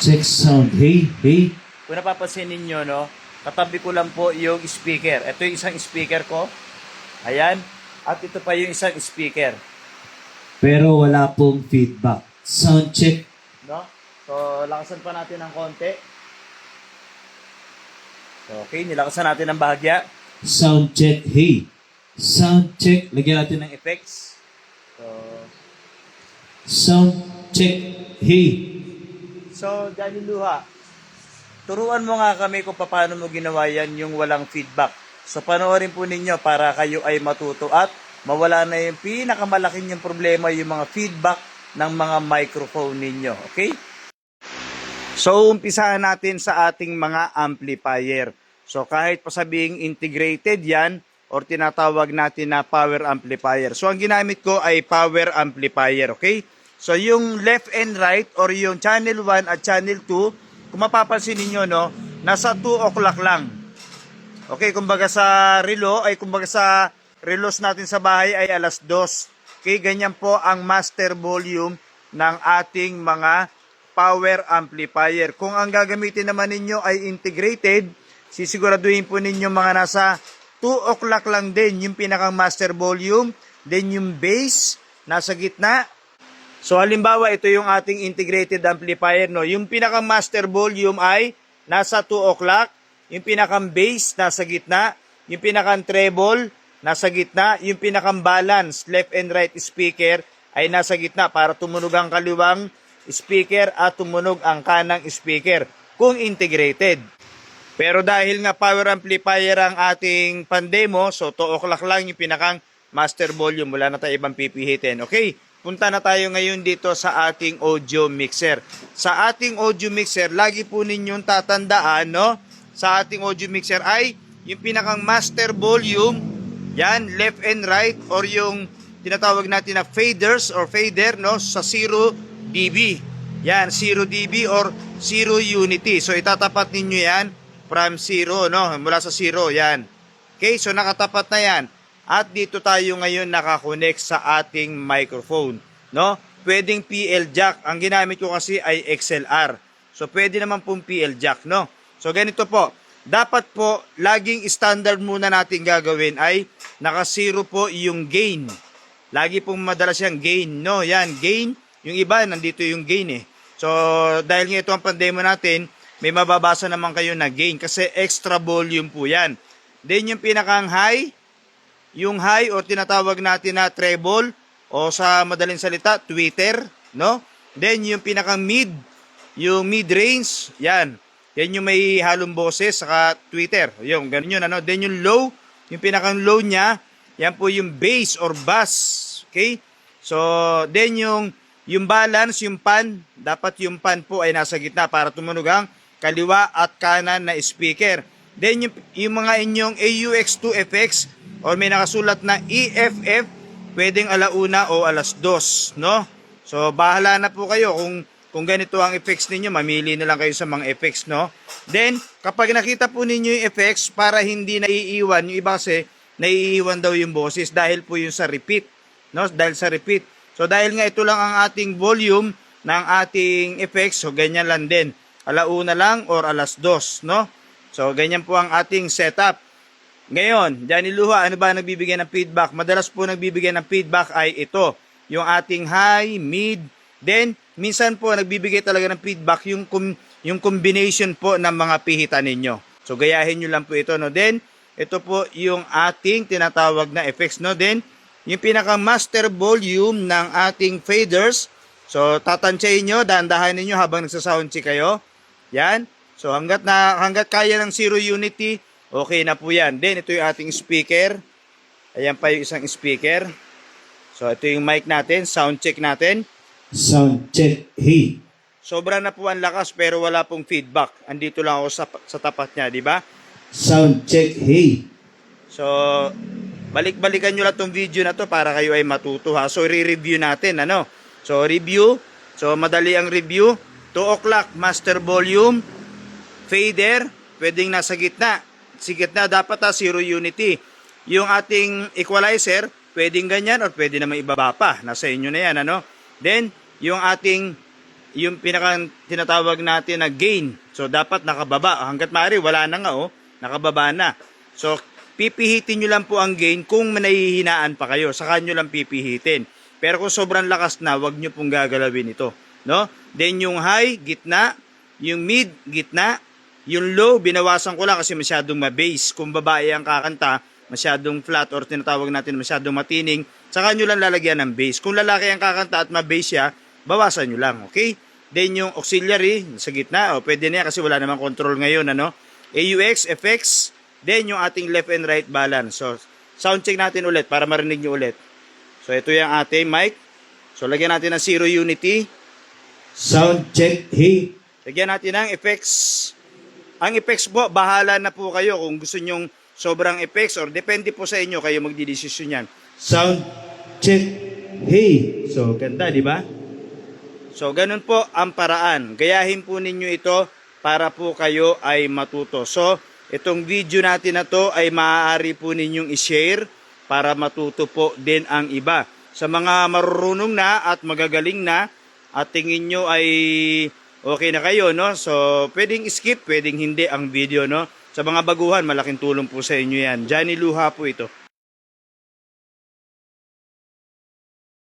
Check sound. Hey, hey. Kung napapansin ninyo, no, katabi ko lang po yung speaker. Ito yung isang speaker ko. Ayan. At ito pa yung isang speaker. Pero wala pong feedback. Sound check. No? So, lakasan pa natin ng konti. So, okay, nilakasan natin ng bahagya. Sound check. Hey. Sound check. Lagyan natin ng Effects. So, sound check. Hey. Johnny Luha, turuan mo nga kami kung paano mo ginawa yan yung walang feedback. So, panoorin po ninyo para kayo ay matuto at mawala na yung pinakamalaking yung problema, yung mga feedback ng mga microphone ninyo. Okay? So, umpisahan natin sa ating mga amplifier. So, kahit pa sabihing integrated yan or tinatawag natin na power amplifier. So, ang ginamit ko ay power amplifier. Okay? So, yung left and right or yung channel 1 at channel 2, kung mapapansin niyo no, nasa 2 o'clock lang. Okay, kumbaga sa relo, kumbaga sa relos natin sa bahay ay alas 2. Okay, ganyan po ang master volume ng ating mga power amplifier. Kung ang gagamitin naman ninyo ay integrated, sisiguraduhin po ninyo mga nasa 2 o'clock lang din yung pinakang master volume, then yung bass nasa gitna. So halimbawa ito yung ating integrated amplifier, no. Yung pinakang master volume ay nasa 2 o'clock, yung pinakang bass nasa gitna, yung pinakang treble nasa gitna, yung pinakang balance left and right speaker ay nasa gitna para tumunog ang kaliwang speaker at tumunog ang kanang speaker kung integrated. Pero dahil nga power amplifier ang ating pandemo, so 2 o'clock lang yung pinakang master volume, wala na tayo ibang pipihitin. Okay? Punta na tayo ngayon dito sa ating audio mixer. Sa ating audio mixer, lagi po ninyong tatandaan, no? Sa ating audio mixer ay yung pinakang master volume, yan, left and right, or yung tinatawag natin na faders or fader, no? Sa 0 dB. Yan, 0 dB or 0 unity. So itatapat ninyo yan from 0, no? Mula sa 0, yan. Okay, so nakatapat na yan. At dito tayo ngayon nakakonect sa ating microphone, no? Pwedeng PL jack. Ang ginamit ko kasi ay XLR. So pwede naman pong PL jack, no? So ganito po. Dapat po laging standard muna natin gagawin ay naka 0 po yung gain. Lagi pong madalas yung gain, no? Yan, gain. Yung iba nandito yung gain eh. So dahil nga ito ang pandemo natin, may mababasa naman kayo na gain kasi extra volume po yan. Then yung pinakang high, yung high o tinatawag natin na treble o sa madaling salita, tweeter, no? Then yung pinakang mid, yung mid-range, yan. Yan yung may halong boses saka tweeter. Yung ganun yun, ano? Then yung low, yung pinakang low niya, yan po yung bass or bass. Okay? So, then yung balance, yung pan, dapat yung pan po ay nasa gitna para tumunog ang kaliwa at kanan na speaker. Then yung mga inyong AUX2 effects or may nakasulat na EFF, pwedeng alauna o alas 2, no? So, bahala na po kayo kung ganito ang effects ninyo, mamili na lang kayo sa mga effects, no? Then, kapag nakita po ninyo yung effects, para hindi naiiwan, yung iba kasi, naiiwan daw yung boses dahil po yung sa repeat, no? Dahil sa repeat. So, dahil nga ito lang ang ating volume ng ating effects, so ganyan lang din. Alauna lang or alas 2, no? So, ganyan po ang ating setup. Ngayon, Johnny Luha, ano ba nagbibigay ng feedback? Madalas po nagbibigay ng feedback ay ito. Yung ating high, mid, then minsan po nagbibigay talaga ng feedback yung combination po ng mga pihitan ninyo. So gayahin nyo lang po ito, no? Then, ito po yung ating tinatawag na effects, no? Then, yung pinakang master volume ng ating faders. So tatansyahin nyo, dahan-dahan ninyo habang nagsasound check kayo. Yan. So hanggat kaya ng 0 unity, okay na po yan. Then, ito yung ating speaker. Ayan pa yung isang speaker. So, ito yung mic natin. Sound check natin. Sound check. Hey. Sobra na po ang lakas pero wala pong feedback. Andito lang ako sa tapat niya, di ba? Sound check. Hey. So, balik-balikan nyo lang tong video na to para kayo ay matuto, ha. So, re-review natin, ano? So, review. So, madali ang review. 2 o'clock, master volume. Fader, pwedeng nasa gitna. Sigit na dapat 0 unity. Yung ating equalizer, pwedeng ganyan or pwede naman ibaba pa. Nasa inyo na yan, ano? Then, yung ating yung pinaka tinatawag natin na gain. So, dapat nakababa. Hanggat maaari, wala na nga, nakababa na. So, pipihitin nyo lang po ang gain kung nahihinaan pa kayo. Saka nyo lang pipihitin. Pero kung sobrang lakas na, wag nyo pong gagalawin ito. No? Then, yung high, gitna. Yung mid, gitna. Yung low, binawasan ko lang kasi masyadong ma-bass. Kung babae ang kakanta, masyadong flat or tinatawag natin masyadong matining, saka nyo lang lalagyan ng bass. Kung lalaki ang kakanta at ma-bass siya, bawasan nyo lang, okay? Then yung auxiliary, sa gitna, pwede na yan kasi wala namang control ngayon, ano? AUX, FX, then yung ating left and right balance. So, sound check natin ulit para marinig nyo ulit. So, ito yung ating mic. So, lagyan natin ng zero unity. Sound check, hey. Lagyan natin ng effects. Ang effects po, bahala na po kayo kung gusto nyong sobrang effects or depende po sa inyo, kayo magdidesisyon yan. Sound check, hey. So, ganda, di ba? So, ganun po ang paraan. Gayahin po ninyo ito para po kayo ay matuto. So, itong video natin na to ay maaari po ninyong i-share para matuto po din ang iba. Sa mga marurunong na at magagaling na at tingin nyo ay okay na kayo, no? So, pwedeng skip, pwedeng hindi ang video, no? Sa mga baguhan, malaking tulong po sa inyo yan. Johnny Luha po ito.